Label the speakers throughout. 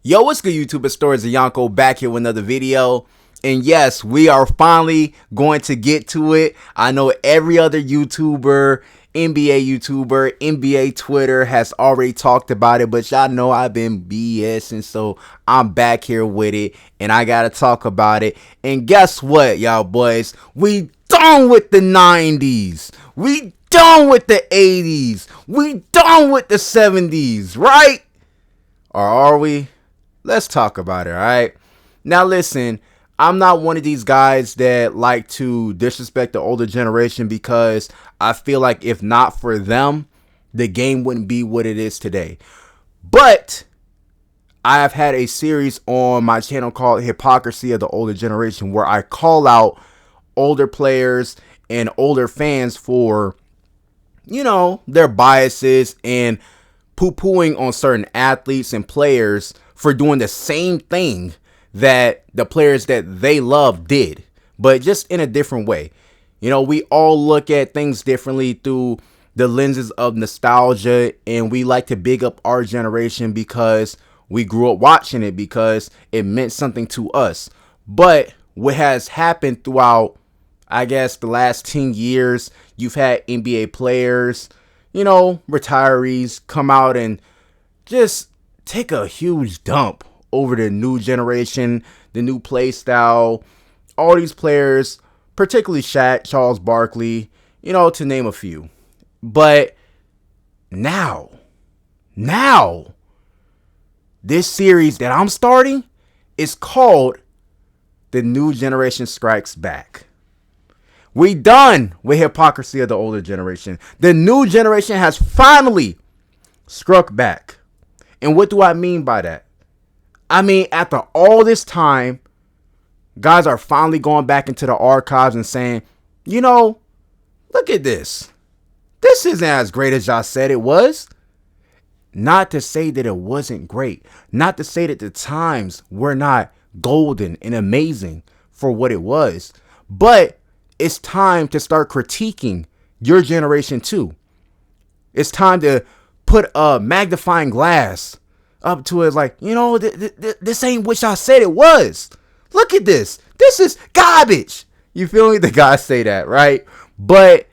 Speaker 1: Yo, what's good, YouTube? It's Stories of Yonko back here with another video. And yes, we are finally going to get to it. I know every other YouTuber, NBA YouTuber, NBA Twitter has already talked about it, but y'all know I've been BSing, so I'm back here with it, and I gotta talk about it. And guess what, y'all boys? We done with the 90s. We done with the 80s. We done with the 70s, right? Or are we? Let's talk about it, all right? Now, listen, I'm not one of these guys that like to disrespect the older generation because I feel like if not for them, the game wouldn't be what it is today. But I have had a series on my channel called Hypocrisy of the Older Generation where I call out older players and older fans for, their biases and poo-pooing on certain athletes and players for doing the same thing that the players that they love did, but just in a different way. We all look at things differently through the lenses of nostalgia, and we like to big up our generation because we grew up watching it, because it meant something to us. But what has happened throughout, I guess, the last 10 years, you've had NBA players, retirees come out and just take a huge dump over the new generation, the new play style, all these players, particularly Shaq, Charles Barkley, to name a few. But now, this series that I'm starting is called The New Generation Strikes Back. We done with hypocrisy of the older generation. The new generation has finally struck back. And what do I mean by that? I mean, after all this time, guys are finally going back into the archives and saying, look at this. This isn't as great as y'all said it was. Not to say that it wasn't great. Not to say that the times were not golden and amazing for what it was. But it's time to start critiquing your generation too. It's time to put a magnifying glass up to it, like, this ain't what y'all said it was. Look at this. This is garbage. You feel me? The guys say that, right? But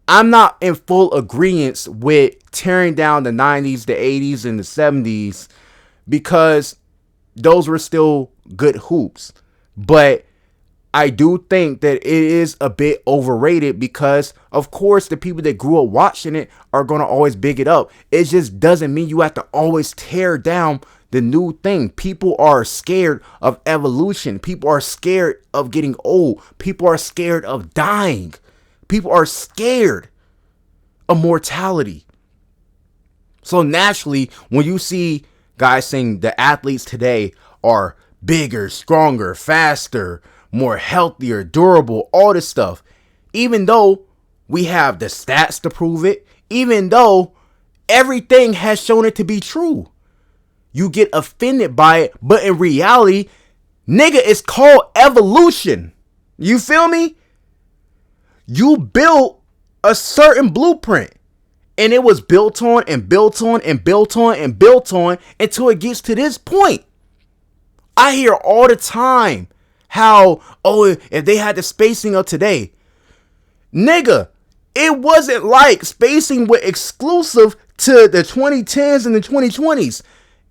Speaker 1: I'm not in full agreement with tearing down the 90s, the 80s, and the 70s because those were still good hoops. But I do think that it is a bit overrated because, of course, the people that grew up watching it are going to always big it up. It just doesn't mean you have to always tear down the new thing. People are scared of evolution. People are scared of getting old. People are scared of dying. People are scared of mortality. So naturally, when you see guys saying the athletes today are bigger, stronger, faster, more healthier, durable, all this stuff, even though we have the stats to prove it, even though everything has shown it to be true, you get offended by it. But in reality, nigga, it's called evolution. You feel me? You built a certain blueprint, and it was built on and built on and built on and built on until it gets to this point. I hear all the time how, if they had the spacing of today. Nigga, it wasn't like spacing was exclusive to the 2010s and the 2020s.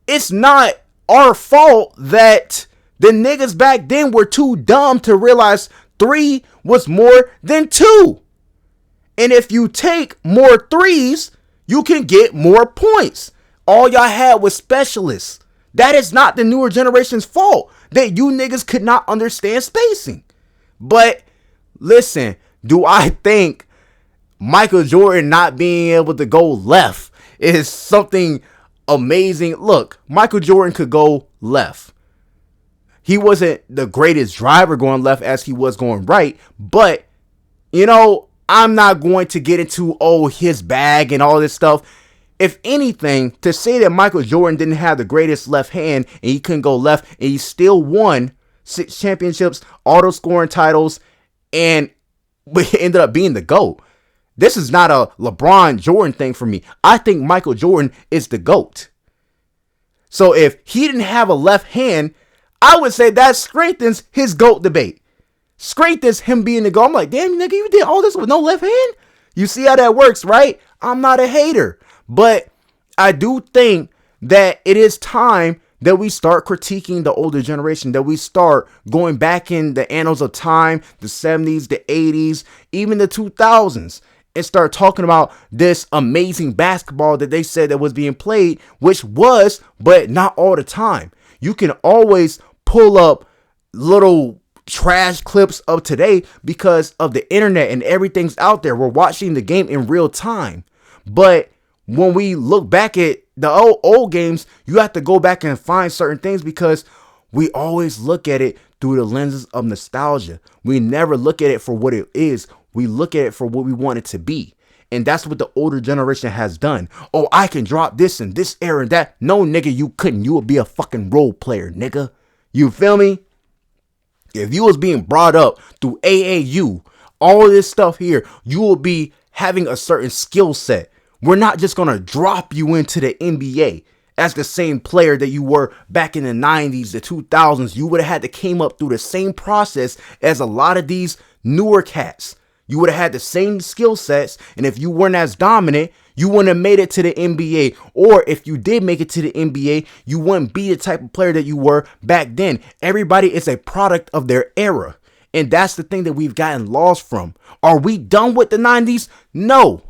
Speaker 1: It's not our fault that the niggas back then were too dumb to realize 3 was more than 2. And if you take more 3s, you can get more points. All y'all had was specialists. That is not the newer generation's fault that you niggas could not understand spacing. But listen, do I think Michael Jordan not being able to go left is something amazing? Look, Michael Jordan could go left. He wasn't the greatest driver going left as he was going right. But, I'm not going to get into, his bag and all this stuff. If anything, to say that Michael Jordan didn't have the greatest left hand and he couldn't go left and he still won 6 championships, auto scoring titles, and he ended up being the GOAT. This is not a LeBron Jordan thing for me. I think Michael Jordan is the GOAT. So if he didn't have a left hand, I would say that strengthens his GOAT debate. Strengthens him being the GOAT. I'm like, damn, nigga, you did all this with no left hand? You see how that works, right? I'm not a hater. But I do think that it is time that we start critiquing the older generation, that we start going back in the annals of time, the 70s, the 80s, even the 2000s, and start talking about this amazing basketball that they said that was being played, which was, but not all the time. You can always pull up little trash clips of today because of the internet and everything's out there. We're watching the game in real time. But when we look back at the old games, you have to go back and find certain things because we always look at it through the lenses of nostalgia. We never look at it for what it is. We look at it for what we want it to be. And that's what the older generation has done. Oh, I can drop this and this era and that. No, nigga, you couldn't. You would be a fucking role player, nigga. You feel me? If you was being brought up through AAU, all this stuff here, you will be having a certain skill set. We're not just going to drop you into the NBA as the same player that you were back in the 90s, the 2000s. You would have had to came up through the same process as a lot of these newer cats. You would have had the same skill sets. And if you weren't as dominant, you wouldn't have made it to the NBA. Or if you did make it to the NBA, you wouldn't be the type of player that you were back then. Everybody is a product of their era. And that's the thing that we've gotten lost from. Are we done with the 90s? No.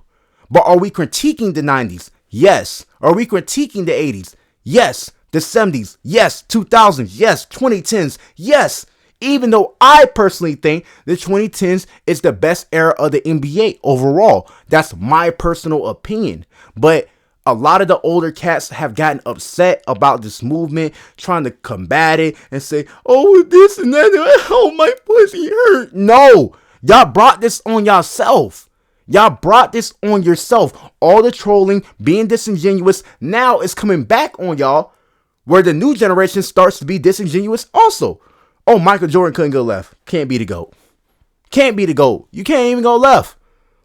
Speaker 1: But are we critiquing the 90s? Yes. Are we critiquing the 80s? Yes. The 70s? Yes. 2000s? Yes. 2010s? Yes. Even though I personally think the 2010s is the best era of the NBA overall. That's my personal opinion. But a lot of the older cats have gotten upset about this movement, trying to combat it and say, oh, this and that. Oh, my pussy hurt. No, y'all brought this on yourself. Y'all brought this on yourself. All the trolling, being disingenuous, now is coming back on y'all, where the new generation starts to be disingenuous also. Oh, Michael Jordan couldn't go left. Can't be the GOAT. Can't be the GOAT. You can't even go left.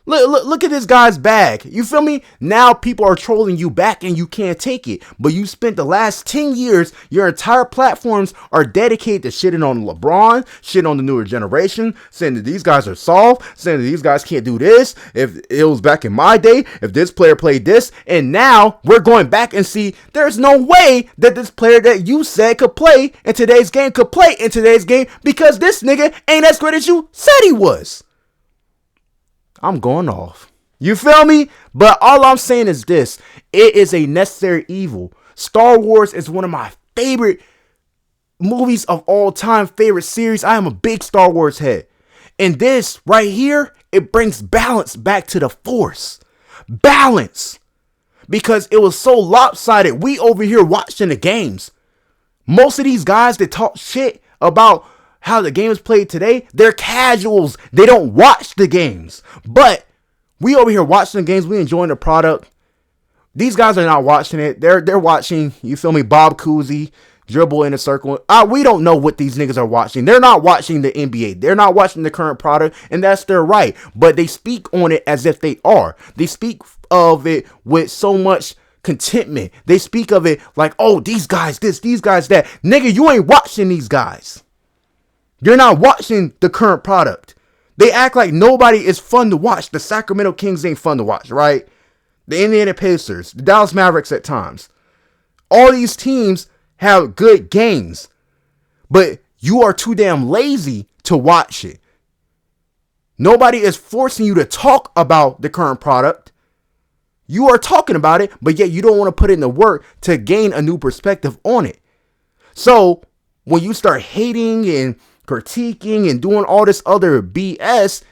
Speaker 1: Look at this guy's bag. You feel me? Now people are trolling you back and you can't take it. But you spent the last 10 years, your entire platforms are dedicated to shitting on LeBron, shitting on the newer generation, saying that these guys are soft, saying that these guys can't do this. If it was back in my day, if this player played this, and now we're going back and see there's no way that this player that you said could play in today's game could play in today's game because this nigga ain't as good as you said he was. I'm going off. You feel me? But all I'm saying is this. It is a necessary evil. Star Wars is one of my favorite movies of all time, favorite series. I am a big Star Wars head. And this right here, it brings balance back to the Force. Balance. Because it was so lopsided. We over here watching the games. Most of these guys that talk shit about how the game is played today, they're casuals. They don't watch the games. But we over here watching the games. We enjoying the product. These guys are not watching it. They're watching, you feel me, Bob Cousy, dribble in a circle. We don't know what these niggas are watching. They're not watching the NBA. They're not watching the current product, and that's their right. But they speak on it as if they are. They speak of it with so much contentment. They speak of it like, oh, these guys this, these guys that. Nigga, you ain't watching these guys. You're not watching the current product. They act like nobody is fun to watch. The Sacramento Kings ain't fun to watch, right? The Indiana Pacers, the Dallas Mavericks at times. All these teams have good games. But you are too damn lazy to watch it. Nobody is forcing you to talk about the current product. You are talking about it, but yet you don't want to put in the work to gain a new perspective on it. So when you start hating and critiquing and doing all this other BS,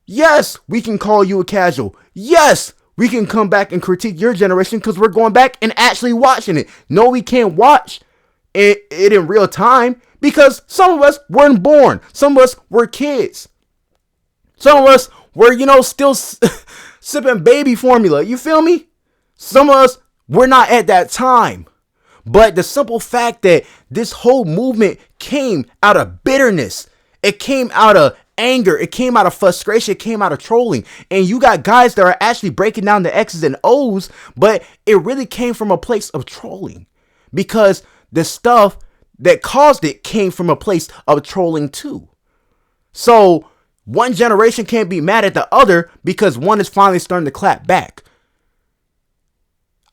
Speaker 1: yes, we can call you a casual. Yes, we can come back and critique your generation because we're going back and actually watching it. No, we can't watch it in real time because some of us weren't born. Some of us were kids. Some of us were, still sipping baby formula. You feel me? Some of us were not at that time. But the simple fact that this whole movement came out of bitterness, it came out of anger, it came out of frustration, it came out of trolling. And you got guys that are actually breaking down the X's and O's, but it really came from a place of trolling. because the stuff that caused it came from a place of trolling too. So one generation can't be mad at the other because one is finally starting to clap back.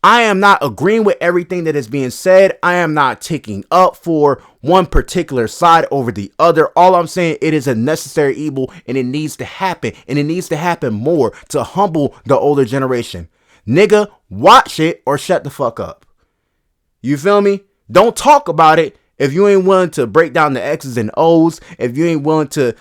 Speaker 1: I am not agreeing with everything that is being said. I am not taking up for one particular side over the other. All I'm saying, it is a necessary evil and it needs to happen. And it needs to happen more to humble the older generation. Nigga, watch it or shut the fuck up. You feel me? Don't talk about it if you ain't willing to break down the X's and O's. If you ain't willing to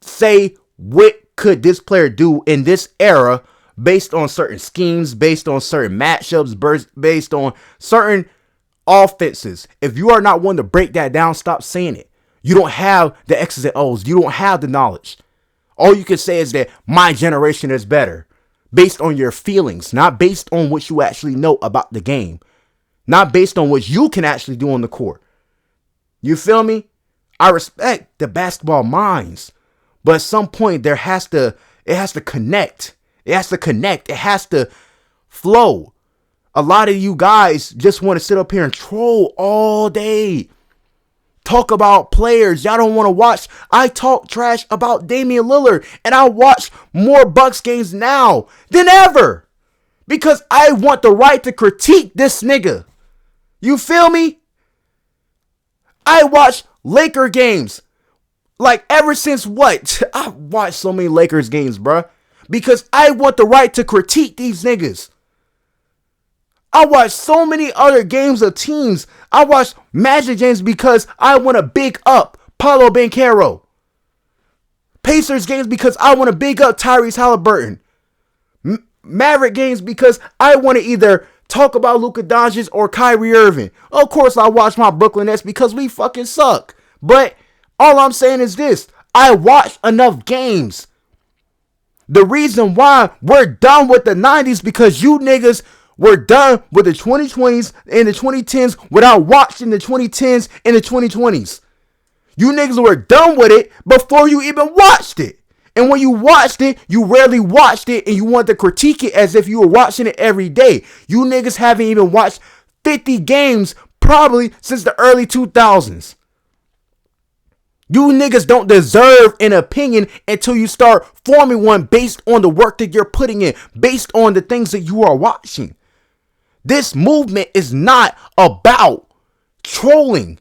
Speaker 1: say what could this player do in this era based on certain schemes, based on certain matchups, based on certain offenses. If you are not willing to break that down, stop saying it. You don't have the X's and O's. You don't have the knowledge. All you can say is that my generation is better based on your feelings, not based on what you actually know about the game, not based on what you can actually do on the court. You feel me? I respect the basketball minds, but at some point it has to connect. It has to connect. It has to flow. A lot of you guys just want to sit up here and troll all day. Talk about players y'all don't want to watch. I talk trash about Damian Lillard, and I watch more Bucks games now than ever because I want the right to critique this nigga. You feel me? I watch Laker games like ever since what? I watched so many Lakers games, bruh. Because I want the right to critique these niggas. I watch so many other games of teams. I watch Magic games because I want to big up Paolo Banchero. Pacers games because I want to big up Tyrese Halliburton. Maverick games because I want to either talk about Luka Doncic or Kyrie Irving. Of course, I watch my Brooklyn Nets because we fucking suck. But all I'm saying is this. I watch enough games. The reason why we're done with the 90s because you niggas were done with the 2020s and the 2010s without watching the 2010s and the 2020s. You niggas were done with it before you even watched it. And when you watched it, you rarely watched it and you want to critique it as if you were watching it every day. You niggas haven't even watched 50 games probably since the early 2000s. You niggas don't deserve an opinion until you start forming one based on the work that you're putting in, based on the things that you are watching. This movement is not about trolling.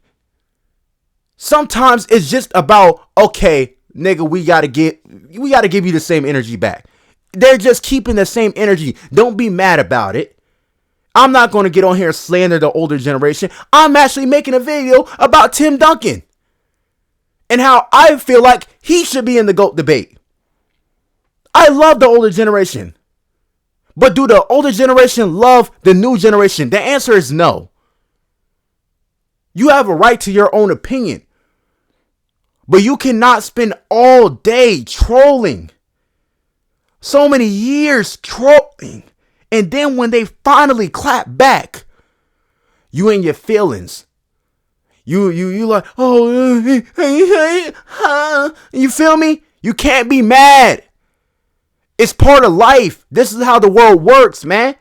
Speaker 1: Sometimes it's just about, okay, nigga, we gotta give you the same energy back. They're just keeping the same energy. Don't be mad about it. I'm not going to get on here and slander the older generation. I'm actually making a video about Tim Duncan and how I feel like he should be in the GOAT debate. I love the older generation. But do the older generation love the new generation? The answer is no. You have a right to your own opinion. But you cannot spend all day trolling. So many years trolling. And then when they finally clap back, you in your feelings. You like, oh, you feel me? You can't be mad. It's part of life. This is how the world works, man.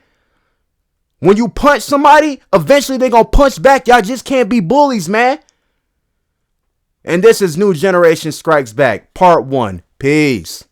Speaker 1: When you punch somebody, eventually they're going to punch back. Y'all just can't be bullies, man. And this is New Generation Strikes Back, Part 1. Peace.